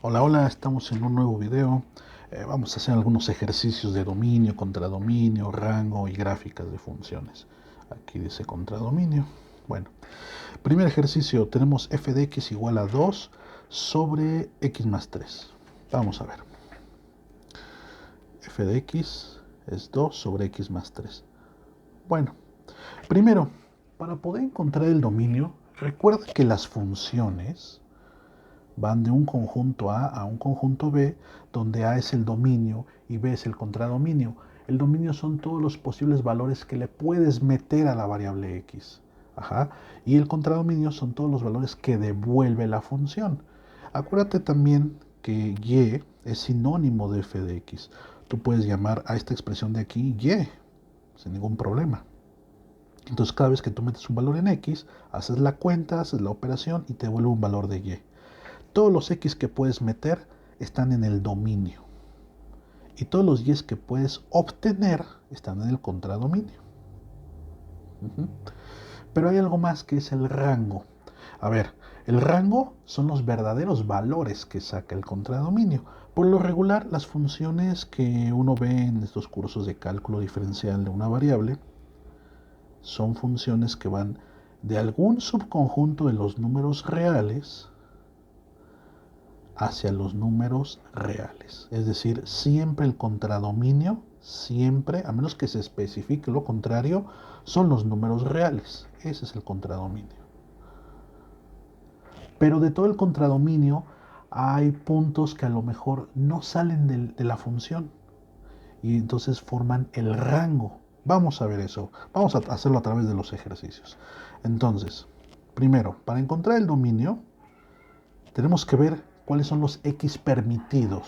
Hola, hola, estamos en un nuevo video. Vamos a hacer algunos ejercicios de dominio, contradominio, rango y gráficas de funciones. Aquí dice contradominio. Bueno, primer ejercicio, tenemos f de x igual a 2 sobre x más 3. Vamos a ver. F de x es 2 sobre x más 3. Bueno, primero, para poder encontrar el dominio, recuerda que las funciones van de un conjunto A un conjunto B, donde A es el dominio y B es el contradominio. El dominio son todos los posibles valores que le puedes meter a la variable X. Ajá. Y el contradominio son todos los valores que devuelve la función. Acuérdate también que Y es sinónimo de f de X. Tú puedes llamar a esta expresión de aquí Y, sin ningún problema. Entonces cada vez que tú metes un valor en X, haces la cuenta, haces la operación y te devuelve un valor de Y. Todos los X que puedes meter están en el dominio. Y todos los Y que puedes obtener están en el contradominio. Pero hay algo más que es el rango. A ver, el rango son los verdaderos valores que saca el contradominio. Por lo regular, las funciones que uno ve en estos cursos de cálculo diferencial de una variable son funciones que van de algún subconjunto de los números reales hacia los números reales. Es decir, siempre el contradominio, siempre, a menos que se especifique lo contrario, son los números reales. Ese es el contradominio. Pero de todo el contradominio hay puntos que a lo mejor no salen de la función y entonces forman el rango. Vamos a ver eso. Vamos a hacerlo a través de los ejercicios. Entonces, primero, para encontrar el dominio, tenemos que ver cuáles son los x permitidos.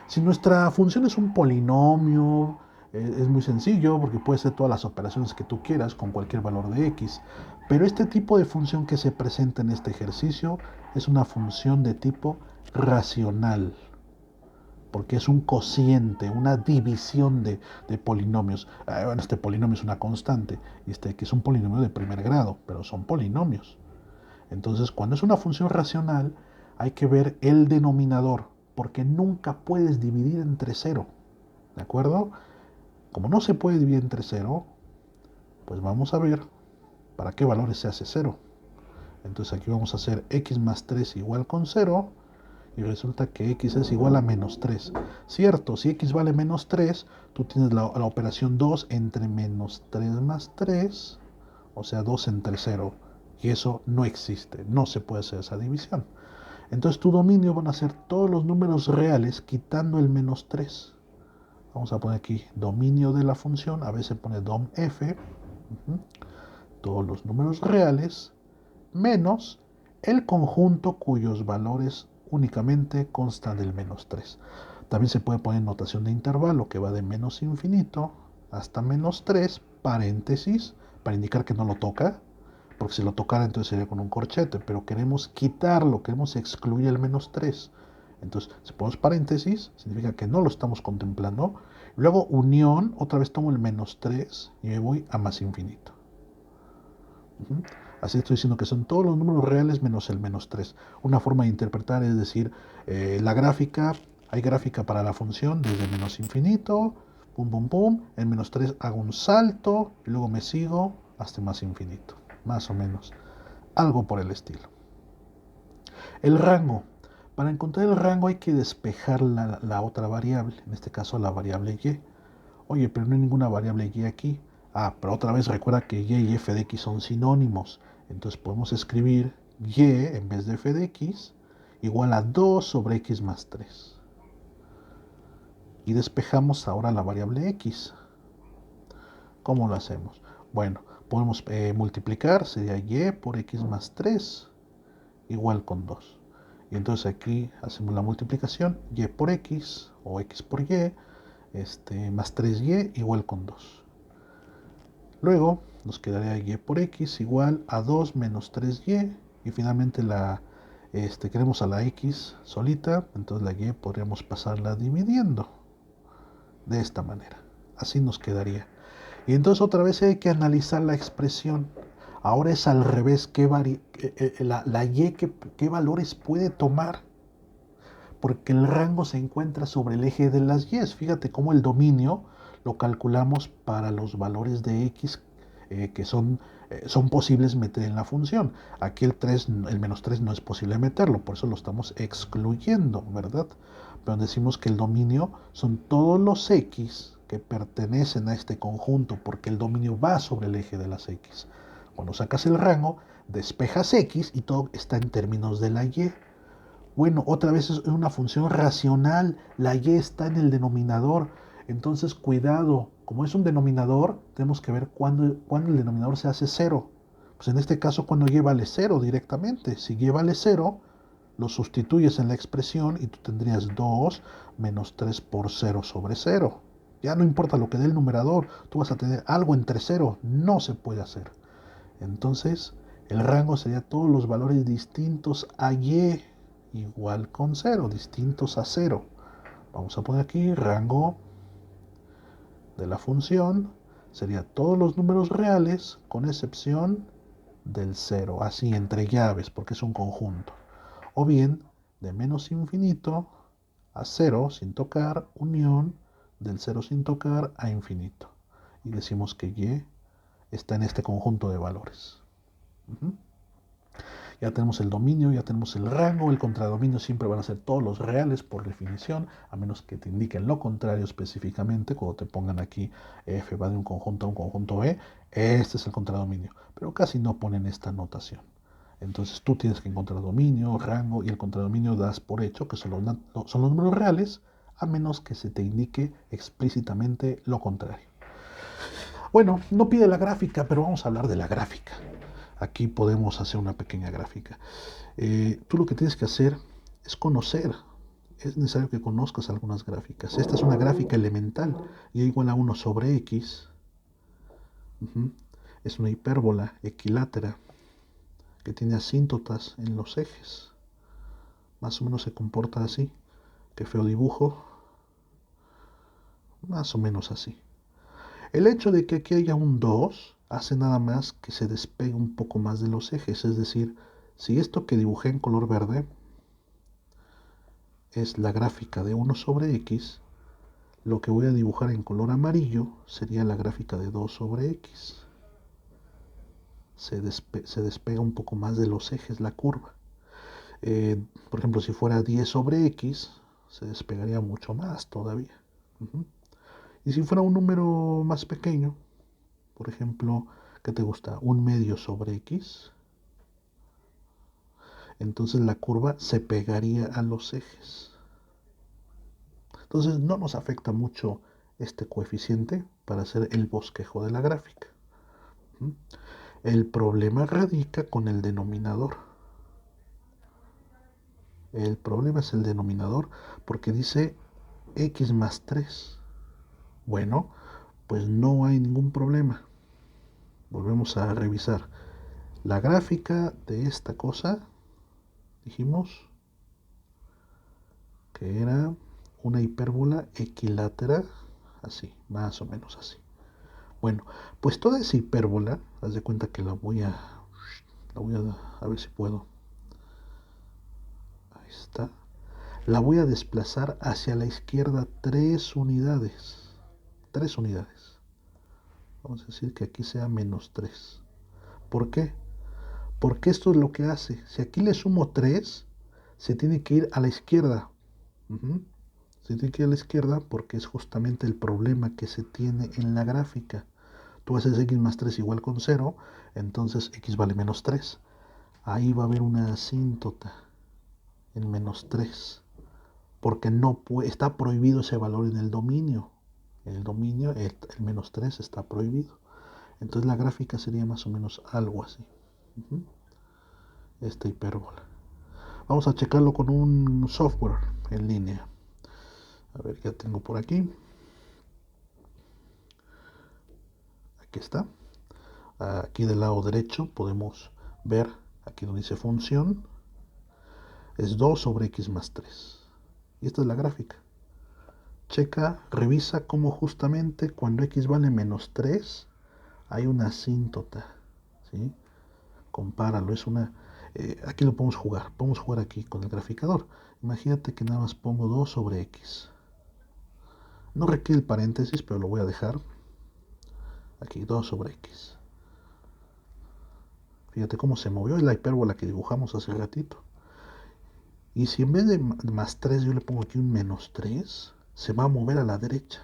Si nuestra función es un polinomio, es muy sencillo porque puede ser todas las operaciones que tú quieras con cualquier valor de x. Pero este tipo de función que se presenta en este ejercicio es una función de tipo racional, porque es un cociente, una división de polinomios. Bueno, este polinomio es una constante y este x es un polinomio de primer grado, pero son polinomios. Entonces, cuando es una función racional, hay que ver el denominador, porque nunca puedes dividir entre cero. ¿De acuerdo? Como no se puede dividir entre cero, pues vamos a ver para qué valores se hace cero. Entonces aquí vamos a hacer x más 3 igual con 0 y resulta que x es igual a menos 3. Cierto, si x vale menos 3, tú tienes la operación 2 entre menos 3 más 3, o sea 2 entre 0. Y eso no existe, no se puede hacer esa división. Entonces tu dominio van a ser todos los números reales quitando el menos 3. Vamos a poner aquí dominio de la función, a veces pone domf, todos los números reales, menos el conjunto cuyos valores únicamente constan del menos 3. También se puede poner notación de intervalo que va de menos infinito hasta menos 3, paréntesis, para indicar que no lo toca, porque si lo tocara entonces sería con un corchete, pero queremos quitarlo, queremos excluir el menos 3. Entonces, si ponemos paréntesis, significa que no lo estamos contemplando. Luego, unión, otra vez tomo el menos 3 y me voy a más infinito. Así estoy diciendo que son todos los números reales menos el menos 3. Una forma de interpretar es decir, la gráfica, hay gráfica para la función desde menos infinito, pum, pum, pum, en menos 3 hago un salto y luego me sigo hasta más infinito, más o menos. Algo por el estilo. El rango. Para encontrar el rango hay que despejar la otra variable, en este caso la variable y. Oye, pero no hay ninguna variable y aquí. Ah, pero otra vez recuerda que y f de x son sinónimos. Entonces podemos escribir y en vez de f de x igual a 2 sobre x más 3. Y despejamos ahora la variable x. ¿Cómo lo hacemos? Bueno, podemos multiplicar, sería y por x más 3 igual con 2. Y entonces aquí hacemos la multiplicación, y por x o x por y, más 3y igual con 2. Luego nos quedaría y por x igual a 2 menos 3y y finalmente queremos a la x solita, entonces la y podríamos pasarla dividiendo de esta manera. Así nos quedaría. Y entonces otra vez hay que analizar la expresión. Ahora es al revés, la y qué valores puede tomar. Porque el rango se encuentra sobre el eje de las y. Fíjate cómo el dominio lo calculamos para los valores de x que son posibles meter en la función. Aquí el menos 3 no es posible meterlo, por eso lo estamos excluyendo, ¿verdad? Pero decimos que el dominio son todos los x que pertenecen a este conjunto, porque el dominio va sobre el eje de las x. Cuando sacas el rango, despejas x y todo está en términos de la y. Bueno, otra vez es una función racional, la y está en el denominador, entonces cuidado, como es un denominador, tenemos que ver cuándo el denominador se hace cero. Pues en este caso cuando y vale cero directamente, si y vale cero, lo sustituyes en la expresión y tú tendrías 2 menos 3 por cero sobre cero. Ya no importa lo que dé el numerador, tú vas a tener algo entre cero, no se puede hacer. Entonces, el rango sería todos los valores distintos a y igual con cero, distintos a cero. Vamos a poner aquí rango de la función, sería todos los números reales con excepción del cero, así entre llaves, porque es un conjunto. O bien, de menos infinito a cero sin tocar, unión del cero sin tocar a infinito. Y decimos que y está en este conjunto de valores. Ya tenemos el dominio, ya tenemos el rango, el contradominio siempre van a ser todos los reales por definición, a menos que te indiquen lo contrario específicamente, cuando te pongan aquí f va de un conjunto a un conjunto B, este es el contradominio, pero casi no ponen esta notación. Entonces tú tienes que encontrar dominio, rango y el contradominio das por hecho que son los números reales, a menos que se te indique explícitamente lo contrario. Bueno, no pide la gráfica, pero vamos a hablar de la gráfica. Aquí podemos hacer una pequeña gráfica. Tú lo que tienes que hacer es conocer. Es necesario que conozcas algunas gráficas. Esta es una gráfica elemental. Y igual a 1 sobre x. Es una hipérbola equilátera que tiene asíntotas en los ejes. Más o menos se comporta así. Qué feo dibujo. Más o menos así. El hecho de que aquí haya un 2 hace nada más que se despegue un poco más de los ejes. Es decir, si esto que dibujé en color verde es la gráfica de 1 sobre x, lo que voy a dibujar en color amarillo sería la gráfica de 2 sobre x. Se despega un poco más de los ejes la curva. Por ejemplo, si fuera 10 sobre x, se despegaría mucho más todavía. Y si fuera un número más pequeño, por ejemplo, ¿qué te gusta? Un medio sobre x. Entonces la curva se pegaría a los ejes. Entonces no nos afecta mucho este coeficiente para hacer el bosquejo de la gráfica. El problema radica con el denominador. El problema es el denominador porque dice x más 3. Bueno, pues no hay ningún problema. Volvemos a revisar. La gráfica de esta cosa, dijimos que era una hipérbola equilátera, así, más o menos así. Bueno, pues toda esa hipérbola, haz de cuenta que la voy a ver si puedo. Ahí está. La voy a desplazar hacia la izquierda 3 unidades. 3 unidades. Vamos a decir que aquí sea menos 3. ¿Por qué? Porque esto es lo que hace. Si aquí le sumo 3, se tiene que ir a la izquierda. Se tiene que ir a la izquierda porque es justamente el problema que se tiene en la gráfica. Tú haces x más 3 igual con 0, entonces x vale menos 3. Ahí va a haber una asíntota en menos 3, porque no está prohibido ese valor en el dominio. En el dominio el menos 3 está prohibido. Entonces la gráfica sería más o menos algo así. Esta hipérbola. Vamos a checarlo con un software en línea. A ver, ya tengo por aquí. Aquí está. Aquí del lado derecho podemos ver, aquí donde dice función, es 2 sobre x más 3. Y esta es la gráfica. Checa, revisa cómo justamente cuando x vale menos 3 hay una asíntota. ¿Sí? Compáralo, es una... aquí lo podemos jugar aquí con el graficador. Imagínate que nada más pongo 2 sobre x. No requiere el paréntesis, pero lo voy a dejar. Aquí 2 sobre x. Fíjate cómo se movió, es la hipérbola que dibujamos hace ratito. Y si en vez de más 3 yo le pongo aquí un menos 3, se va a mover a la derecha.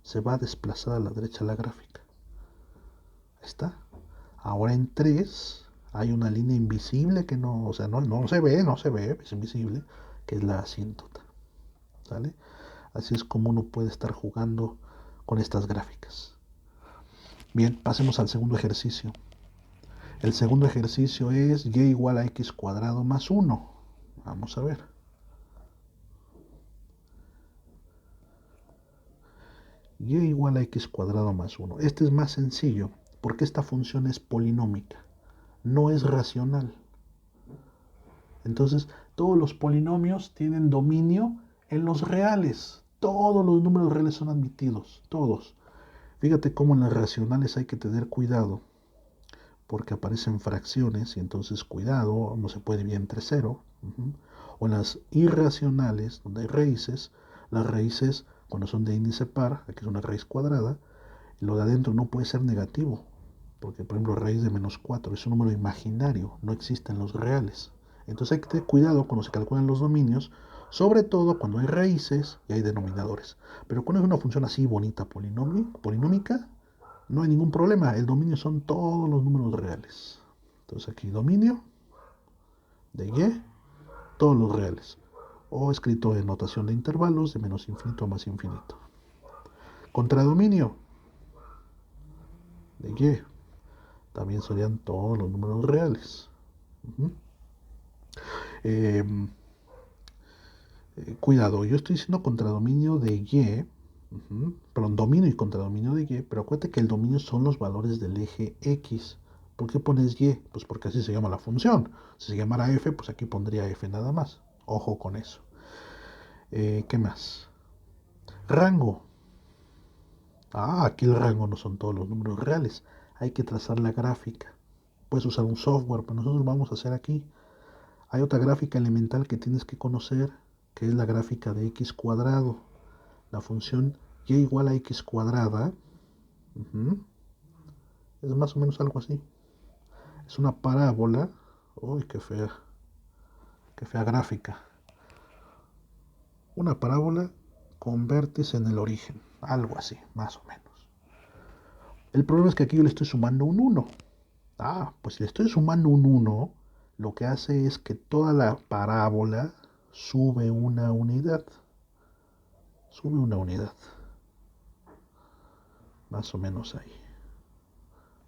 Se va a desplazar a la derecha la gráfica. Ahí está. Ahora en 3 hay una línea invisible que no, o sea, no se ve, es invisible, que es la asíntota. ¿Sale? Así es como uno puede estar jugando con estas gráficas. Bien, pasemos al segundo ejercicio. El segundo ejercicio es y igual a x cuadrado más 1. Vamos a ver. Y igual a x cuadrado más 1. Este es más sencillo porque esta función es polinómica, no es racional. Entonces, todos los polinomios tienen dominio en los reales. Todos los números reales son admitidos, todos. Fíjate cómo en las racionales hay que tener cuidado porque aparecen fracciones y entonces cuidado, no se puede dividir entre 0. O en las irracionales, donde hay raíces, las raíces cuando son de índice par, aquí es una raíz cuadrada, lo de adentro no puede ser negativo, porque por ejemplo raíz de menos 4 es un número imaginario, no existen los reales. Entonces hay que tener cuidado cuando se calculan los dominios, sobre todo cuando hay raíces y hay denominadores. Pero cuando es una función así bonita, polinómica, no hay ningún problema. El dominio son todos los números reales. Entonces aquí dominio de y, todos los reales. O escrito en notación de intervalos de menos infinito a más infinito. Contradominio de y, también serían todos los números reales. Eh, Cuidado, yo estoy diciendo contradominio de y, perdón, dominio y contradominio de y, pero acuérdate que el dominio son los valores del eje x. ¿Por qué pones y? Pues porque así se llama la función. Si se llamara f, pues aquí pondría f nada más. Ojo con eso. ¿Qué más? Rango. Aquí el rango no son todos los números reales. Hay que trazar la gráfica. Puedes usar un software, pero nosotros vamos a hacer aquí. Hay otra gráfica elemental que tienes que conocer, que es la gráfica de x cuadrado. La función y igual a x cuadrada es más o menos algo así. Es una parábola. Uy, qué fea gráfica. Una parábola con vértice en el origen. Algo así, más o menos. El problema es que aquí yo le estoy sumando un 1. Pues si le estoy sumando un 1, lo que hace es que toda la parábola sube una unidad. Sube una unidad. Más o menos ahí.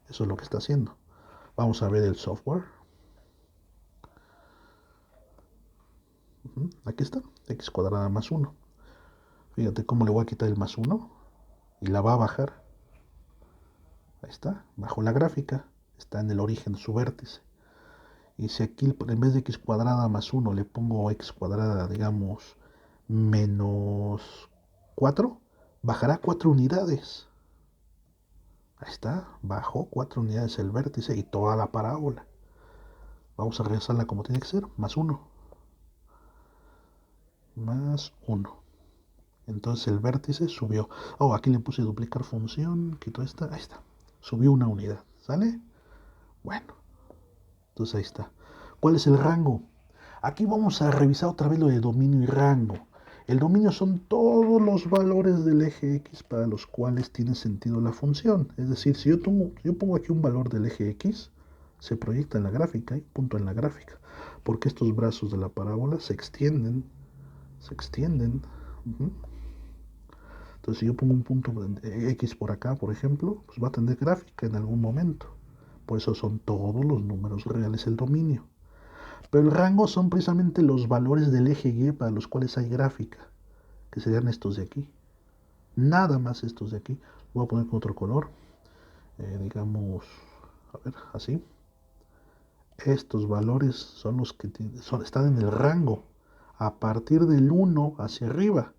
Eso es lo que está haciendo. Vamos a ver el software. Aquí está, x cuadrada más 1. Fíjate cómo le voy a quitar el más 1 y la va a bajar. Ahí está, bajo la gráfica, está en el origen su vértice. Y si aquí en vez de x cuadrada más 1 le pongo x cuadrada, digamos, menos 4, bajará 4 unidades. Ahí está, bajó 4 unidades el vértice y toda la parábola. Vamos a regresarla como tiene que ser, más 1. Más 1. Entonces el vértice subió. Aquí le puse duplicar función, quito esta, ahí está. Subió una unidad, ¿sale? Bueno, entonces ahí está. ¿Cuál es el rango? Aquí vamos a revisar otra vez lo de dominio y rango. El dominio son todos los valores del eje x para los cuales tiene sentido la función. Es decir, si yo pongo aquí un valor del eje x, se proyecta en la gráfica y punto en la gráfica. Porque estos brazos de la parábola se extienden. Se extienden. Entonces, si yo pongo un punto X por acá, por ejemplo, pues va a tener gráfica en algún momento. Por eso son todos los números reales el dominio. Pero el rango son precisamente los valores del eje Y para los cuales hay gráfica, que serían estos de aquí. Nada más estos de aquí. Voy a poner con otro color. Digamos, a ver, así. Estos valores son los que están en el rango. A partir del 1 hacia arriba.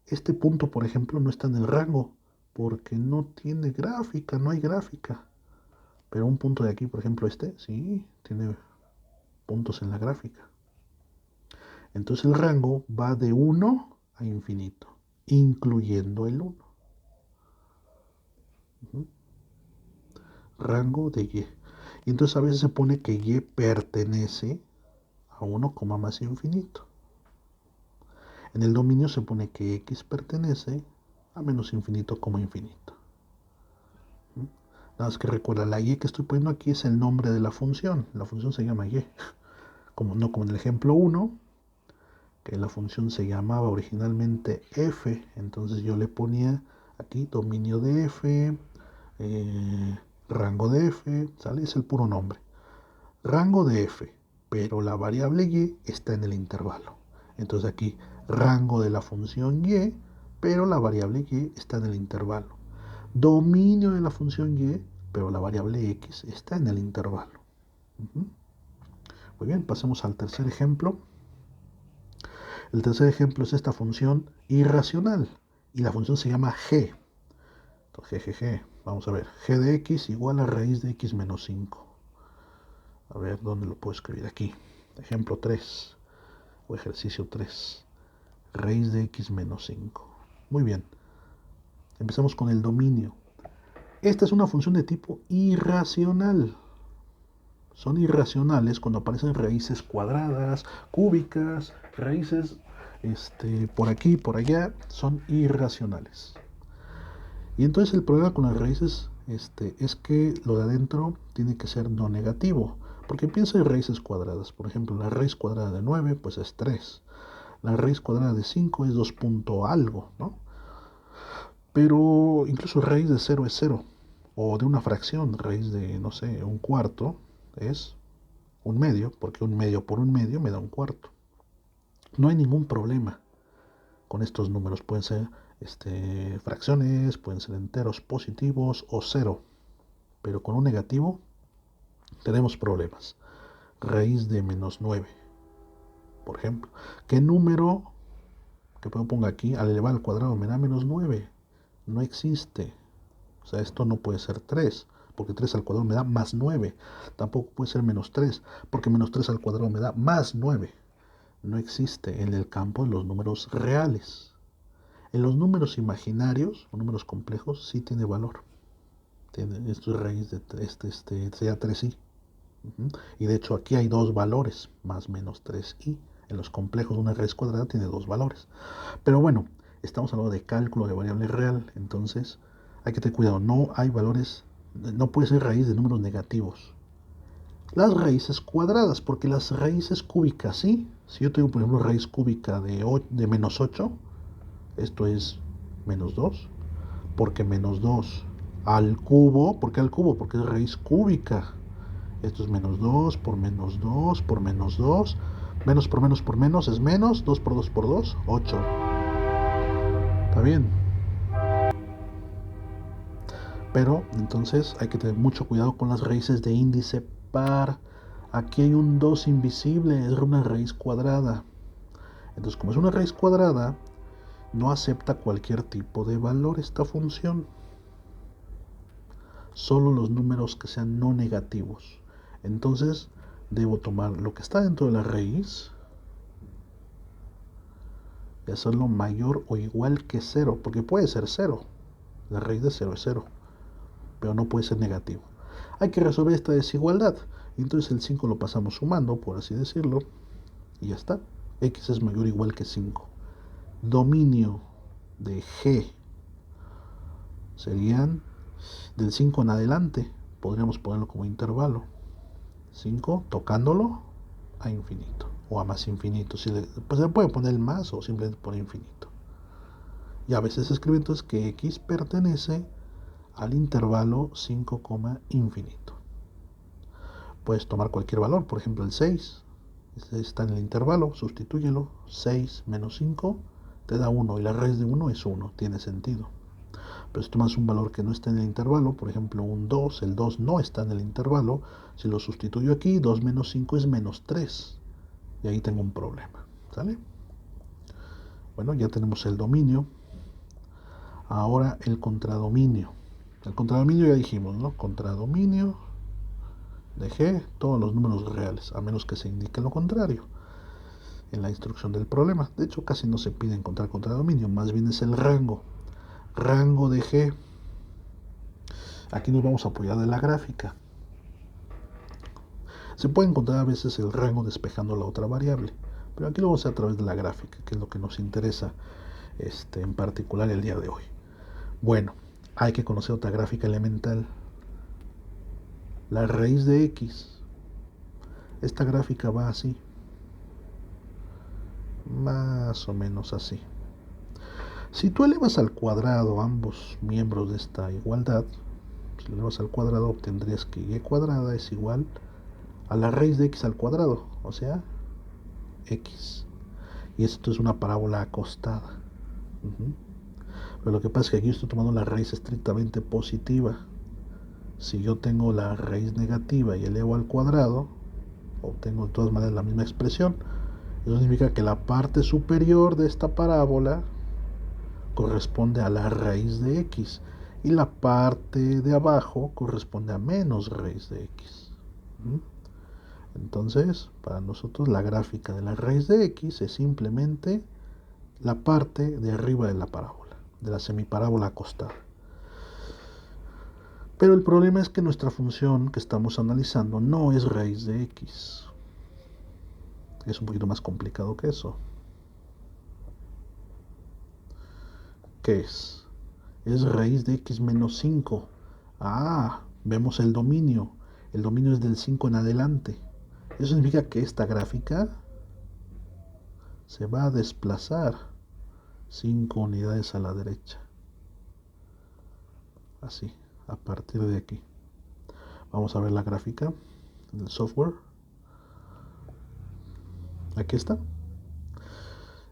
Este punto, por ejemplo, no está en el rango porque no tiene gráfica, no hay gráfica. Pero un punto de aquí, por ejemplo, sí, tiene puntos en la gráfica. Entonces el rango va de 1 a infinito, incluyendo el 1. Rango de y. Y entonces a veces se pone que y pertenece a 1, más infinito. En el dominio se pone que x pertenece a menos infinito, infinito. Nada más que recuerda, la y que estoy poniendo aquí es el nombre de la función. La función se llama y. No como en el ejemplo 1, que la función se llamaba originalmente f. Entonces yo le ponía aquí dominio de f, rango de f, ¿sale? Es el puro nombre. Rango de f, pero la variable y está en el intervalo. Entonces aquí rango de la función y, pero la variable y está en el intervalo. Dominio de la función y, pero la variable x está en el intervalo. Muy bien, pasemos al tercer ejemplo. El tercer ejemplo es esta función irracional y la función se llama g. Entonces, g. Vamos a ver, g de x igual a raíz de x menos 5. A ver, ¿dónde lo puedo escribir? Aquí. Ejemplo 3 o ejercicio 3. Raíz de x menos 5. Muy bien. Empezamos con el dominio. Esta es una función de tipo irracional. Son irracionales cuando aparecen raíces cuadradas, cúbicas, raíces por aquí, por allá, son irracionales. Y entonces el problema con las raíces es que lo de adentro tiene que ser no negativo. Porque piensa en raíces cuadradas. Por ejemplo, la raíz cuadrada de 9 pues es 3. La raíz cuadrada de 5 es 2 punto algo, ¿no? Pero incluso raíz de 0 es 0. O de una fracción, raíz de, no sé, un cuarto es un medio, porque un medio por un medio me da un cuarto. No hay ningún problema con estos números. Pueden ser fracciones, pueden ser enteros positivos o 0. Pero con un negativo tenemos problemas. Raíz de menos 9, por ejemplo. ¿Qué número que pongo aquí al elevar al cuadrado me da menos 9? No existe. O sea, esto no puede ser 3, porque 3 al cuadrado me da más 9. Tampoco puede ser menos 3, porque menos 3 al cuadrado me da más 9. No existe en el campo de los números reales. En los números imaginarios o números complejos sí tiene valor. Esto es raíz de sea 3i. Y de hecho aquí hay dos valores, más menos 3i. En los complejos una raíz cuadrada tiene dos valores. Pero bueno, estamos hablando de cálculo de variable real, entonces hay que tener cuidado. No hay valores, no puede ser raíz de números negativos. Las raíces cuadradas, porque las raíces cúbicas, sí. Si yo tengo, por ejemplo, raíz cúbica de menos 8, esto es menos 2, porque menos 2 al cubo, ¿por qué al cubo? Porque es raíz cúbica. Esto es menos 2 por menos 2 por menos 2. Menos por menos por menos es menos. 2 por 2 por 2, 8. ¿Está bien? Pero entonces hay que tener mucho cuidado con las raíces de índice par. Aquí hay un 2 invisible, es una raíz cuadrada. Entonces, como es una raíz cuadrada, no acepta cualquier tipo de valor esta función. Solo los números que sean no negativos. Entonces, debo tomar lo que está dentro de la raíz y hacerlo mayor o igual que 0, porque puede ser 0. La raíz de 0 es 0, pero no puede ser negativo. Hay que resolver esta desigualdad. Entonces el 5 lo pasamos sumando, por así decirlo, y ya está. X es mayor o igual que 5. Dominio de G serían del 5 en adelante. Podríamos ponerlo como intervalo. 5 tocándolo a infinito o a más infinito. Pues se puede poner más o simplemente por infinito. Y a veces se escribe entonces que X pertenece al intervalo 5, infinito. Puedes tomar cualquier valor, por ejemplo el 6. Está en el intervalo, sustitúyelo. 6 menos 5 te da 1 y la raíz de 1 es 1, tiene sentido. Pero si tomas un valor que no está en el intervalo, por ejemplo un 2, el 2 no está en el intervalo, si lo sustituyo aquí, 2 menos 5 es menos 3. Y ahí tengo un problema. ¿Sale? Bueno, ya tenemos el dominio. Ahora el contradominio. El contradominio ya dijimos, ¿no? Contradominio de G, todos los números reales, a menos que se indique lo contrario. en la instrucción del problema. De hecho, casi no se pide encontrar contradominio, más bien es el rango. Rango de G. Aquí nos vamos a apoyar de la gráfica. Se puede encontrar a veces el rango despejando la otra variable, pero aquí lo vamos a hacer a través de la gráfica, que es lo que nos interesa en particular el día de hoy. Bueno, hay que conocer otra gráfica elemental. La raíz de X. Esta gráfica va así. Más o menos así. Si tú elevas al cuadrado ambos miembros de esta igualdad, si lo elevas al cuadrado obtendrías que y cuadrada es igual a la raíz de x al cuadrado, o sea, x. Y esto es una parábola acostada. Pero lo que pasa es que aquí estoy tomando la raíz estrictamente positiva. Si yo tengo la raíz negativa y elevo al cuadrado, obtengo de todas maneras la misma expresión. Eso significa que la parte superior de esta parábola corresponde a la raíz de x y la parte de abajo corresponde a menos raíz de x. Entonces, para nosotros la gráfica de la raíz de x es simplemente la parte de arriba de la parábola, de la semiparábola acostada. Pero el problema es que nuestra función que estamos analizando no es raíz de x. Es un poquito más complicado que eso. ¿Qué es? Es raíz de x menos 5. Ah, vemos el dominio. El dominio es del 5 en adelante. Eso significa que esta gráfica se va a desplazar 5 unidades a la derecha. Así, a partir de aquí. Vamos a ver la gráfica del software. Aquí está.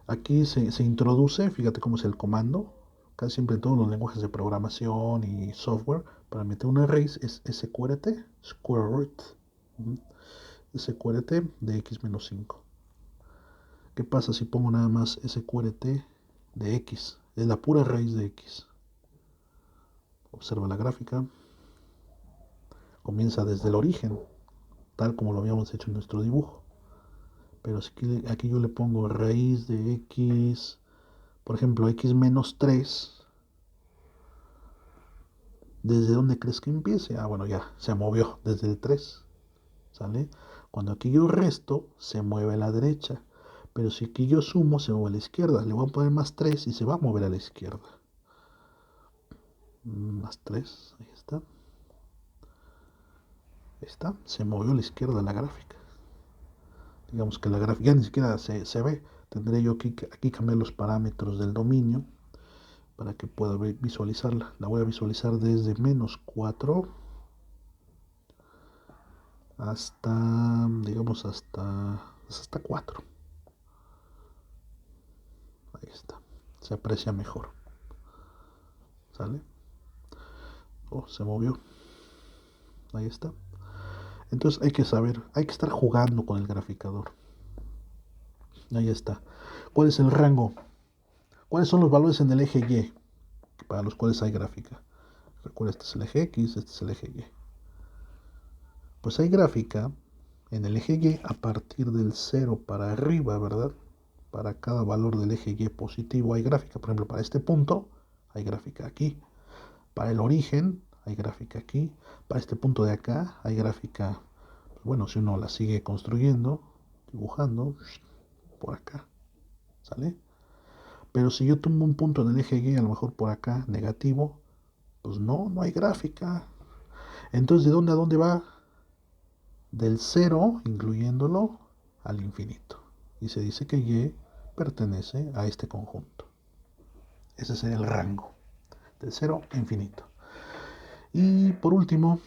Aquí se introduce, fíjate cómo es el comando. Casi siempre en todos los lenguajes de programación y software, para meter una raíz es sqrt, square root, sqrt de x menos 5. ¿Qué pasa si pongo nada más sqrt de x? Es la pura raíz de x. Observa la gráfica. Comienza desde el origen, tal como lo habíamos hecho en nuestro dibujo. Pero si aquí yo le pongo raíz de x, por ejemplo, x menos 3, ¿desde dónde crees que empiece? Ah, bueno, ya, se movió desde el 3, ¿sale? Cuando aquí yo resto, se mueve a la derecha. Pero si aquí yo sumo, se mueve a la izquierda. Le voy a poner más 3 y se va a mover a la izquierda. Más 3, ahí está. Ahí está, se movió a la izquierda la gráfica. Digamos que la gráfica ya ni siquiera se ve. Tendré yo aquí cambiar los parámetros del dominio para que pueda visualizarla. La voy a visualizar desde menos 4 hasta, digamos, hasta 4. Ahí está. Se aprecia mejor. ¿Sale? Oh, se movió. Ahí está. Entonces hay que saber, hay que estar jugando con el graficador. Ahí está. ¿Cuál es el rango? ¿Cuáles son los valores en el eje Y para los cuales hay gráfica? Recuerda, este es el eje X, este es el eje Y. Pues hay gráfica en el eje Y a partir del 0 para arriba, ¿verdad? Para cada valor del eje Y positivo hay gráfica. Por ejemplo, para este punto hay gráfica aquí. Para el origen hay gráfica aquí. Para este punto de acá hay gráfica, bueno, si uno la sigue construyendo, dibujando, por acá, ¿sale? Pero si yo tomo un punto en el eje Y, a lo mejor por acá, negativo, pues no hay gráfica. Entonces, ¿de dónde a dónde va? Del 0, incluyéndolo, al infinito. Y se dice que Y pertenece a este conjunto. Ese sería el rango, del 0 a infinito. Y por último,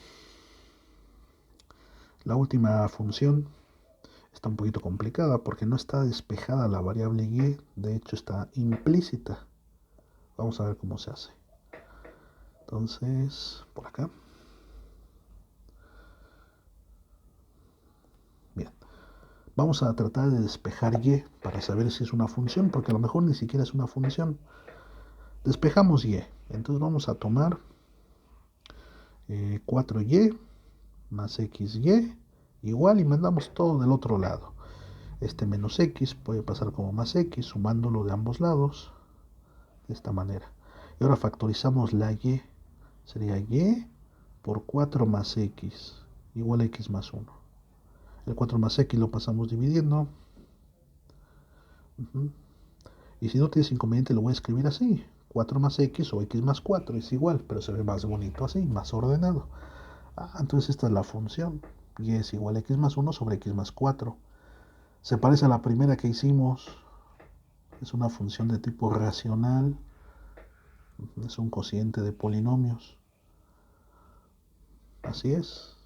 la última función está un poquito complicada porque no está despejada la variable Y, de hecho está implícita. Vamos a ver cómo se hace. Entonces, por acá. Bien. Vamos a tratar de despejar Y para saber si es una función, porque a lo mejor ni siquiera es una función. Despejamos Y. Entonces vamos a tomar 4Y más XY igual y mandamos todo del otro lado. Este menos x puede pasar como más x, sumándolo de ambos lados, de esta manera. Y ahora factorizamos la y, sería y por 4 más x, igual a x más 1. El 4 más x lo pasamos dividiendo. Y si no tienes inconveniente, lo voy a escribir así. 4 más x o x más 4 es igual, pero se ve más bonito así, más ordenado. Entonces esta es la función. Y es igual a x más 1 sobre x más 4. Se parece a la primera que hicimos. Es una función de tipo racional. Es un cociente de polinomios. Así es.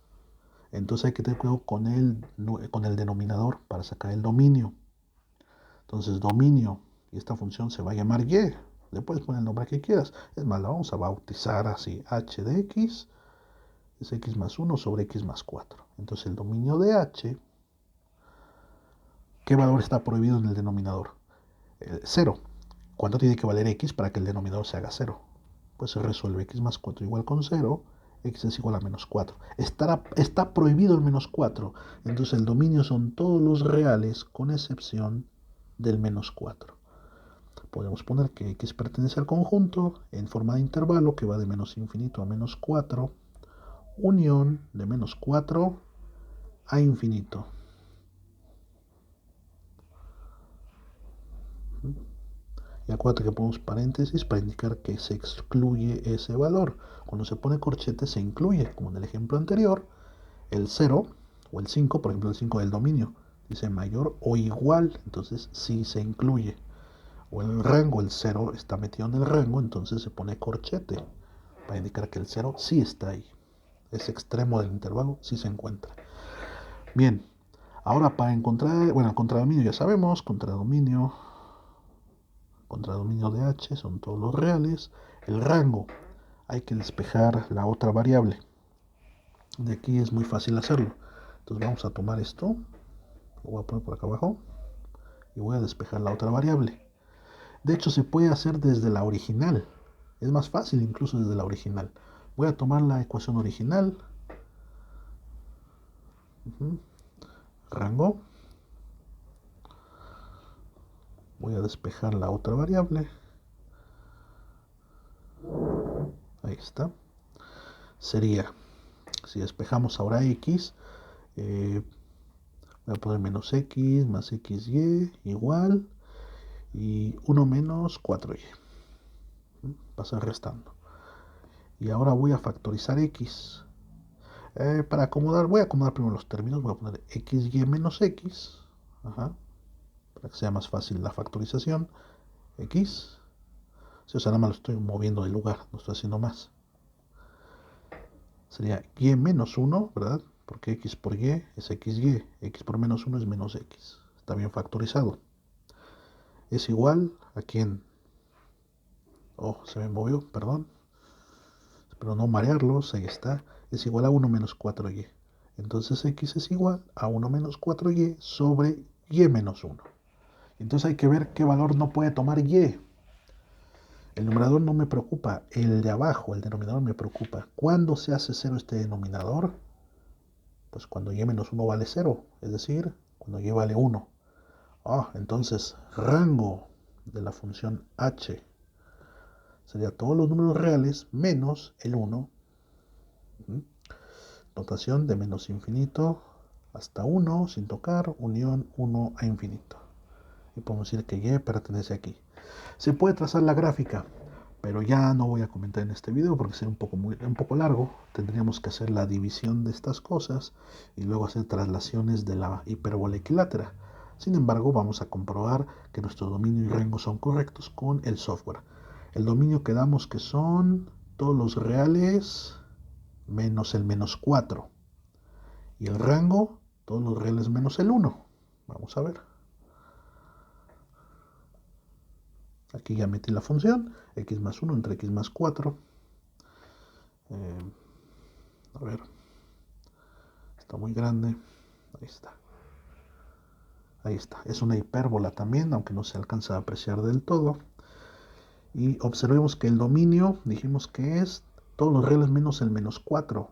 Entonces hay que tener cuidado con el denominador para sacar el dominio. Entonces dominio, y esta función se va a llamar y. Le puedes poner el nombre que quieras. Es más, la vamos a bautizar así. H de x es x más 1 sobre x más 4. Entonces el dominio de h, ¿qué valor está prohibido en el denominador? 0. ¿Cuánto tiene que valer x para que el denominador se haga 0? Pues se resuelve x más 4 igual con 0, x es igual a menos 4. Está prohibido el menos 4, entonces el dominio son todos los reales con excepción del menos 4. Podemos poner que x pertenece al conjunto en forma de intervalo que va de menos infinito a menos 4, unión de menos 4 a infinito. Y acuérdate que ponemos paréntesis para indicar que se excluye ese valor. Cuando se pone corchete se incluye, como en el ejemplo anterior, el 0 o el 5, por ejemplo el 5 del dominio, dice mayor o igual, entonces sí se incluye. O el rango, el 0 está metido en el rango, entonces se pone corchete para indicar que el 0 sí está ahí. Ese extremo del intervalo sí se encuentra. Bien, ahora para encontrar, bueno, el contradominio ya sabemos, contradominio de h son todos los reales. El rango, hay que despejar la otra variable. De aquí es muy fácil hacerlo. Entonces vamos a tomar esto, lo voy a poner por acá abajo y voy a despejar la otra variable. De hecho se puede hacer desde la original. Es más fácil incluso desde la original. Voy a tomar la ecuación original. Rango. Voy a despejar la otra variable. Ahí está. Sería, si despejamos ahora x, voy a poner menos x más xy igual y 1 menos 4y. Pasa restando. Y ahora voy a factorizar x. Para acomodar, voy a acomodar primero los términos. Voy a poner xy menos x. Para que sea más fácil la factorización. X. O sea, nada más lo estoy moviendo de lugar, no estoy haciendo más. Sería y menos 1, ¿verdad? Porque x por y es xy. X por menos 1 es menos x. Está bien factorizado. Es igual a quién. Oh, se me movió, perdón. Espero no marearlos, ahí está. Es igual a 1 menos 4y. Entonces x es igual a 1 menos 4y sobre y menos 1. Entonces hay que ver qué valor no puede tomar y. El numerador no me preocupa, el de abajo, el denominador me preocupa. ¿Cuándo se hace 0 este denominador? Pues cuando y menos 1 vale 0, es decir, cuando y vale 1. Entonces, rango de la función h sería todos los números reales menos el 1. Notación de menos infinito hasta 1 sin tocar, unión 1 a infinito. Y podemos decir que y pertenece aquí. Se puede trazar la gráfica, pero ya no voy a comentar en este video porque sería un poco largo. Tendríamos que hacer la división de estas cosas y luego hacer traslaciones de la hipérbola equilátera. Sin embargo, vamos a comprobar que nuestro dominio y rango son correctos con el software. El dominio que damos que son todos los reales menos el menos 4. Y el rango, todos los reales menos el 1. Vamos a ver. Aquí ya metí la función, x más 1 entre x más 4. A ver, está muy grande. Ahí está. Ahí está. Es una hipérbola también, aunque no se alcanza a apreciar del todo. Y observemos que el dominio, dijimos que es todos los reales menos el menos 4.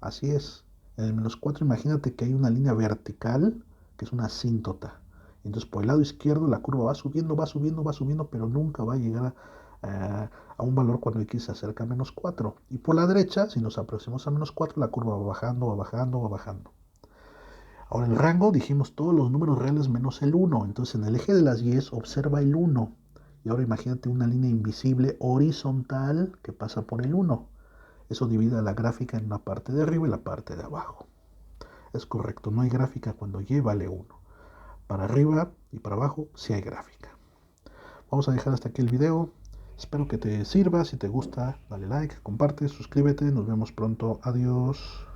Así es. En el menos 4 imagínate que hay una línea vertical, que es una asíntota. Entonces por el lado izquierdo la curva va subiendo, va subiendo, va subiendo, pero nunca va a llegar a un valor cuando X se acerca a -4. Y por la derecha, si nos aproximamos a -4, la curva va bajando, va bajando, va bajando. Ahora el rango, dijimos todos los números reales menos el 1. Entonces en el eje de las Y observa el 1. Y ahora imagínate una línea invisible horizontal que pasa por el 1. Eso divide a la gráfica en una parte de arriba y la parte de abajo. Es correcto, no hay gráfica cuando Y vale 1. Para arriba y para abajo sí hay gráfica. Vamos a dejar hasta aquí el video. Espero que te sirva. Si te gusta, dale like, comparte, suscríbete. Nos vemos pronto. Adiós.